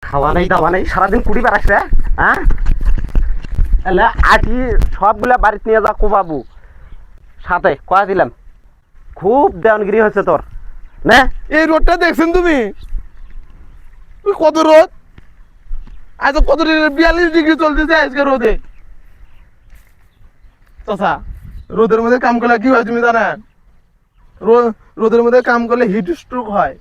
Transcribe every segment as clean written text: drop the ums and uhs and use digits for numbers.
খাওয়া নেই দাওয়া নেই, সারাদিন কুড়ি বেড়াস রে। হ্যাঁ, এলে আটি সবগুলা বাড়িতে নিয়ে যা কোবাবু, সাথে কয়া দিলাম। খুব দেওয়ানগিরি হচ্ছে তোর না। এই রোডটা দেখছেন তুমি? কত রোদ, আজ কত 42 ডিগ্রি চলতেছে আজকে রোদে। চাচা, রোদের মধ্যে কাম করলে কি হয় তুমি জানেন? রোদের মধ্যে কাম করলে হিট স্ট্রোক হয়,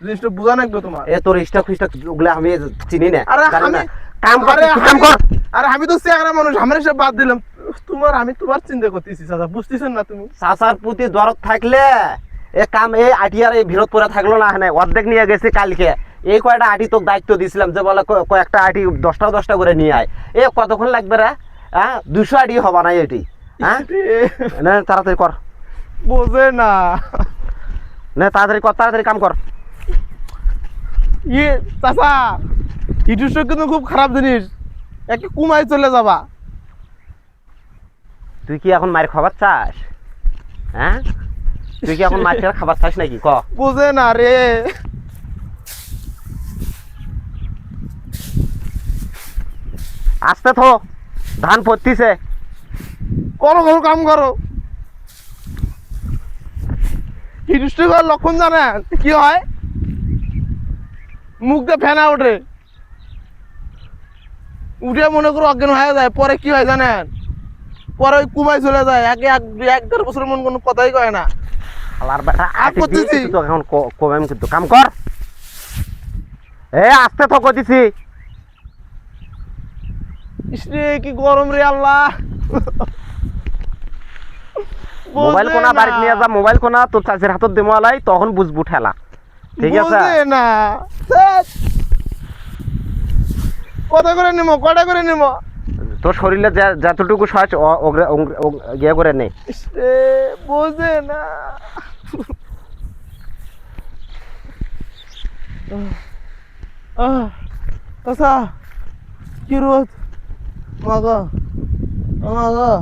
জিনিসটা বোঝা লাগবে তোমার। এ তোর স্টক ফিস্টক ওগুলা আমি চিনি না। আরে জানি আমি না। কাম কর, তুই কাম কর। আরে আমি তো চেহারা মানুষ, আমার সব বাদ দিলাম। আমি তোমার চিন্তা করতেছি চাচা, বুঝতেছেন না তুমি? চাচার প্রতি দরদ থাকলে এ কাম এই আটিয়ার এই ভিড়ত পরে থাকলো না। হ্যাঁ, অর্ধেক নিয়ে গেছি কালকে। এই কয়টা আটি তোকে দায়িত্ব দিছিলাম যে বলে কয়েকটা আটি 10টা করে নিয়ে আয়। এ কতক্ষণ লাগবে রে? হ্যাঁ, 200 আটি হবা না এটি। হ্যাঁ, না তাড়াতাড়ি কর। বোঝে না। না তাড়াতাড়ি কর, তাড়াতাড়ি কাম কর। ইয়ে চাচা, হিট স্ট্রোক কিন্তু খুব খারাপ জিনিস, একে কুমায় চলে যাবা। তুই কি এখন মায়ের খাবার চাস? হ্যাঁ, তুই কি এখন মাছের খাবার চাস নাকি? ক। বোঝে না রে। আসতে থো, ধান পড়তিছে। করো করো, কাম করো। হিট স্ট্রোকের লক্ষণ জানেন কি হয়? মুখ দিয়ে ফেনা ওঠে, উঠে মনে করো অজ্ঞান হয়ে যায়। পরে কি হয় জানেন? পরে ওই কুমায় চলে যায়, এক দেড় বছর মন কোনো কথাই কয় না। শালার বেটা আর আটি করতেছি। দিয়েছি তো এখন কবে কিন্তু কাম কর। এ আসতে তো কইতেছি। ইসরে কি গরম রে আল্লাহ। মোবাইল বোঝে কোনা না, বাড়িতে নিয়ে যা, মোবাইল কোনা তোর চাষের হাতত দেমোয়ালাই, তখন বুঝবু ঠেলা। ঠিক আছে? বোঝে না। ধ্যাৎ। কটা করে নেবো, কটা করে নেবো? তোর শরীরে যতটুকু সহজ ইয়ে করে নে। ইসরে বোঝে না। আচ্ছা, কি রোদ মাগো, মাগো।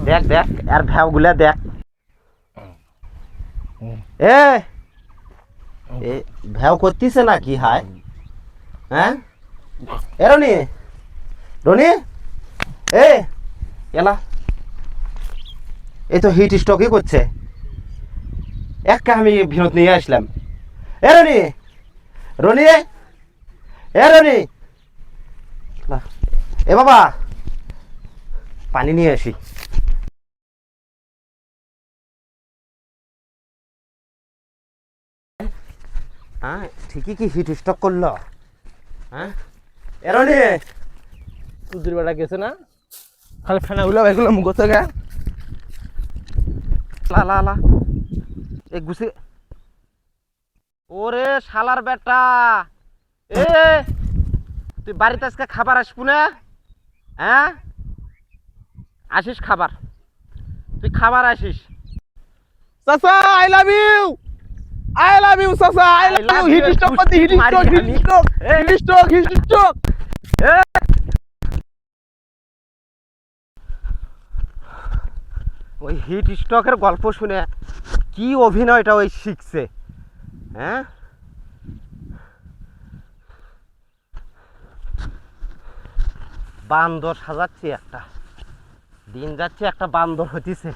দেখ দেখ আর ভ্যাও গুলা দেখ। এ এ ভ্যাও করতিছে না কি হায়? হ্যাঁ, এ রনি, রনি, এ এলা, এই তো হিট স্ট্রোকই করছে। একটা আমি বিনোদ নিয়ে আসলাম। এ রনি, রনি, এ রনি, এ বাবা পানি নিয়ে আসি। হ্যাঁ, ঠিকই কি হিট স্ট্রোক করলো? হ্যাঁ, এ রনি, সুধীর বেটা গেছে না, খালি ফেনা গুলা ভাইগুলো মুখ থেকে। লা লা লা, এ গুছে। ওরে শালার বেটা, এ তুই বাড়িতে আজকে খাবার আসবো না? হ্যাঁ, আসিস খাবার, তুই খাবার আসিস। চাচা I love you, I love you চাচা, I love you. Heat stroke করতে, heat stroke, heat stroke, heat stroke, heat stroke. ওই হিট স্ট্রোকের গল্প শুনে কি অভিনয়টা ওই শিখছে। হ্যাঁ, বান্দর সাজাচ্ছি একটা, দিন যাচ্ছে একটা বান্দর হতিছে।